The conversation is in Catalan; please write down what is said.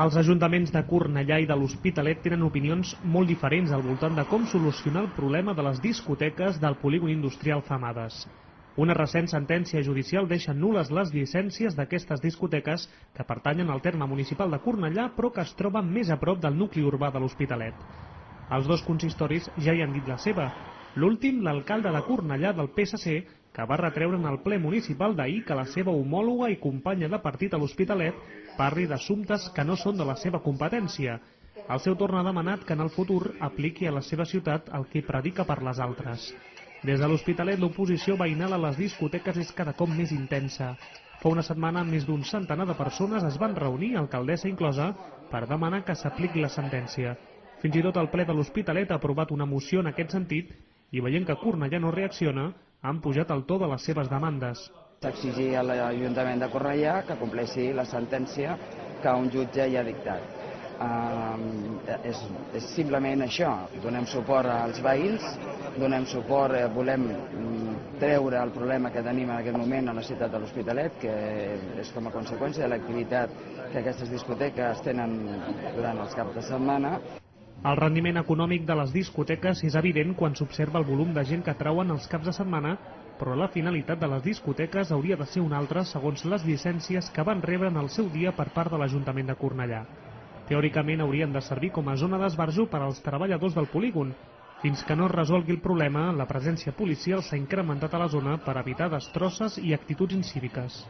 Els ajuntaments de Cornellà i de l'Hospitalet tenen opinions molt diferents al voltant de com solucionar el problema de les discoteques del polígon industrial Femades. Una recent sentència judicial deixa nul·les les llicències d'aquestes discoteques que pertanyen al terme municipal de Cornellà però que es troben més a prop del nucli urbà de l'Hospitalet. Els dos consistoris ja hi han dit la seva. L'últim, l'alcalde de Cornellà del PSC, que va retreure en el ple municipal d'ahir que la seva homòloga i companya de partit a l'Hospitalet parli d'assumptes que no són de la seva competència. Al seu torn ha demanat que en el futur apliqui a la seva ciutat el que predica per les altres. Des de l'Hospitalet, l'oposició veïnal a les discoteques és cada cop més intensa. Fa una setmana, més d'un centenar de persones es van reunir, alcaldessa inclosa, per demanar que s'apliqui la sentència. Fins i tot el ple de l'Hospitalet ha aprovat una moció en aquest sentit i veient que Cornellà no reacciona, han pujat el to de les seves demandes. S'exigir a l'Ajuntament de Cornellà que compleixi la sentència que un jutge ja ha dictat. És simplement això, donem suport als veïns, donem suport, volem treure el problema que tenim en aquest moment a la ciutat de l'Hospitalet, que és com a conseqüència de l'activitat que aquestes discoteques tenen durant els caps de setmana. El rendiment econòmic de les discoteques és evident quan s'observa el volum de gent que trauen els caps de setmana, però la finalitat de les discoteques hauria de ser una altra segons les llicències que van rebre en el seu dia per part de l'Ajuntament de Cornellà. Teòricament haurien de servir com a zona d'esbarjo per als treballadors del polígon. Fins que no es resolgui el problema, la presència policial s'ha incrementat a la zona per evitar destrosses i actituds incíviques.